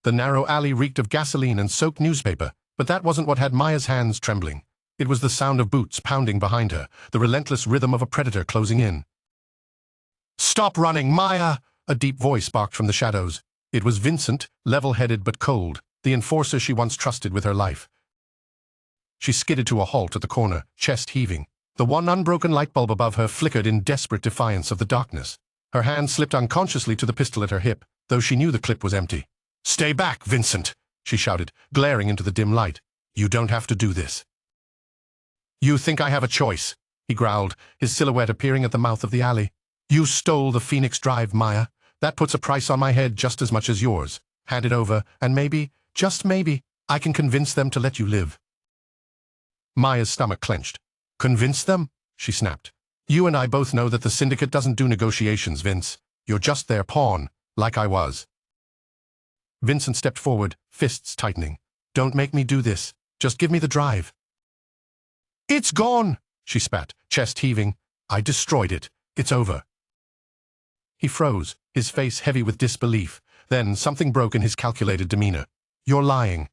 The narrow alley reeked of gasoline and soaked newspaper, but that wasn't what had Maya's hands trembling. It was the sound of boots pounding behind her, the relentless rhythm of a predator closing in. "Stop running, Maya!" a deep voice barked from the shadows. It was Vincent, level-headed but cold, the enforcer she once trusted with her life. She skidded to a halt at the corner, chest heaving. The one unbroken light bulb above her flickered in desperate defiance of the darkness. Her hand slipped unconsciously to the pistol at her hip, though she knew the clip was empty. "Stay back, Vincent!" she shouted, glaring into the dim light. "You don't have to do this." "You think I have a choice?" he growled, his silhouette appearing at the mouth of the alley. "You stole the Phoenix Drive, Maya. That puts a price on my head just as much as yours. Hand it over, and maybe, just maybe, I can convince them to let you live." Maya's stomach clenched. "Convince them?" she snapped. "You and I both know that the syndicate doesn't do negotiations, Vince. You're just their pawn, like I was." Vincent stepped forward, fists tightening. "Don't make me do this. Just give me the drive." "It's gone," she spat, chest heaving. "I destroyed it. It's over." He froze, his face heavy with disbelief. Then something broke in his calculated demeanor. "You're lying."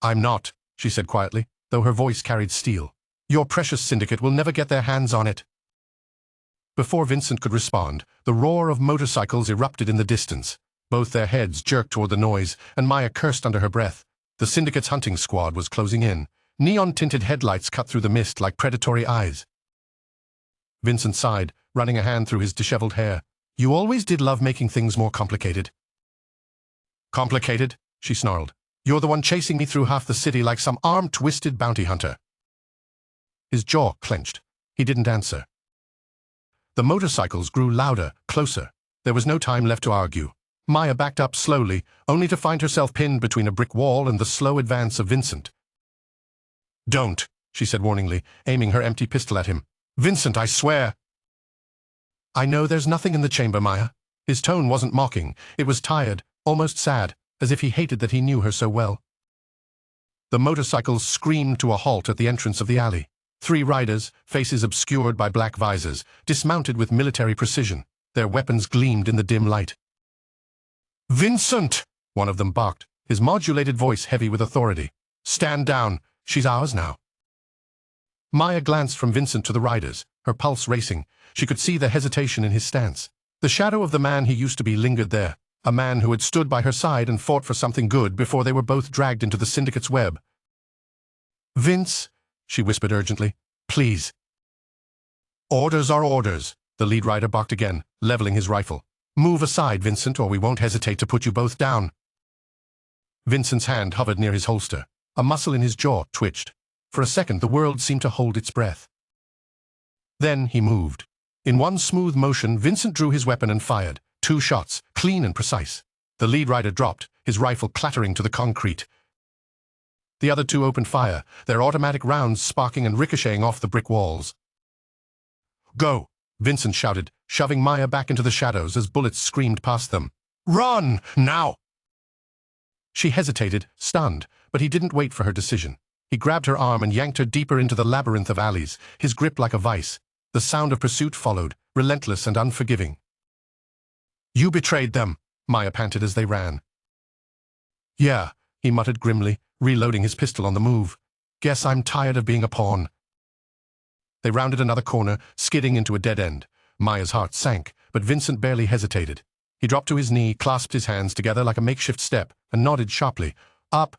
"I'm not," she said quietly, though her voice carried steel. "Your precious syndicate will never get their hands on it." Before Vincent could respond, the roar of motorcycles erupted in the distance. Both their heads jerked toward the noise, and Maya cursed under her breath. The syndicate's hunting squad was closing in. Neon-tinted headlights cut through the mist like predatory eyes. Vincent sighed, running a hand through his disheveled hair. "You always did love making things more complicated." "Complicated?" she snarled. "You're the one chasing me through half the city like some armed, twisted bounty hunter." His jaw clenched. He didn't answer. The motorcycles grew louder, closer. There was no time left to argue. Maya backed up slowly, only to find herself pinned between a brick wall and the slow advance of Vincent. "Don't," she said warningly, aiming her empty pistol at him. "Vincent, I swear." "I know there's nothing in the chamber, Maya." His tone wasn't mocking. It was tired, almost sad, as if he hated that he knew her so well. The motorcycles screamed to a halt at the entrance of the alley. 3 riders, faces obscured by black visors, dismounted with military precision. Their weapons gleamed in the dim light. "Vincent!" one of them barked, his modulated voice heavy with authority. "Stand down. She's ours now." Maya glanced from Vincent to the riders, her pulse racing. She could see the hesitation in his stance. The shadow of the man he used to be lingered there, a man who had stood by her side and fought for something good before they were both dragged into the syndicate's web. "Vince," she whispered urgently, "please." "Orders are orders," the lead rider barked again, leveling his rifle. "Move aside, Vincent, or we won't hesitate to put you both down." Vincent's hand hovered near his holster. A muscle in his jaw twitched. For a second, the world seemed to hold its breath. Then he moved. In one smooth motion, Vincent drew his weapon and fired. 2 shots, clean and precise. The lead rider dropped, his rifle clattering to the concrete. The other 2 opened fire, their automatic rounds sparking and ricocheting off the brick walls. "Go!" Vincent shouted, shoving Maya back into the shadows as bullets screamed past them. "Run! Now!" She hesitated, stunned, but he didn't wait for her decision. He grabbed her arm and yanked her deeper into the labyrinth of alleys, his grip like a vice. The sound of pursuit followed, relentless and unforgiving. "You betrayed them," Maya panted as they ran. "Yeah," he muttered grimly, reloading his pistol on the move. "Guess I'm tired of being a pawn." They rounded another corner, skidding into a dead end. Maya's heart sank, but Vincent barely hesitated. He dropped to his knee, clasped his hands together like a makeshift step, and nodded sharply. "Up!"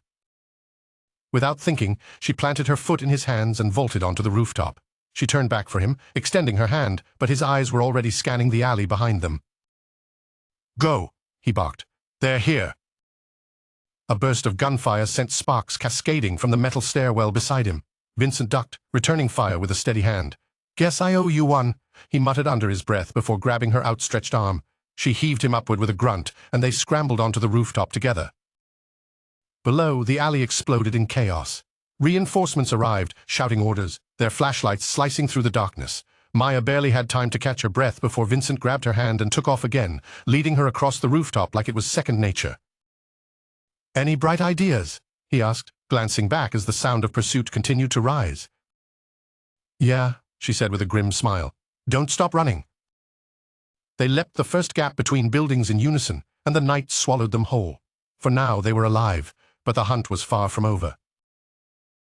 Without thinking, she planted her foot in his hands and vaulted onto the rooftop. She turned back for him, extending her hand, but his eyes were already scanning the alley behind them. "Go!" he barked. "They're here." A burst of gunfire sent sparks cascading from the metal stairwell beside him. Vincent ducked, returning fire with a steady hand. "Guess I owe you one," he muttered under his breath before grabbing her outstretched arm. She heaved him upward with a grunt, and they scrambled onto the rooftop together. Below, the alley exploded in chaos. Reinforcements arrived, shouting orders, their flashlights slicing through the darkness. Maya barely had time to catch her breath before Vincent grabbed her hand and took off again, leading her across the rooftop like it was second nature. "Any bright ideas?" he asked, glancing back as the sound of pursuit continued to rise. "Yeah," she said with a grim smile. "Don't stop running." They leapt the first gap between buildings in unison, and the night swallowed them whole. For now they were alive, but the hunt was far from over.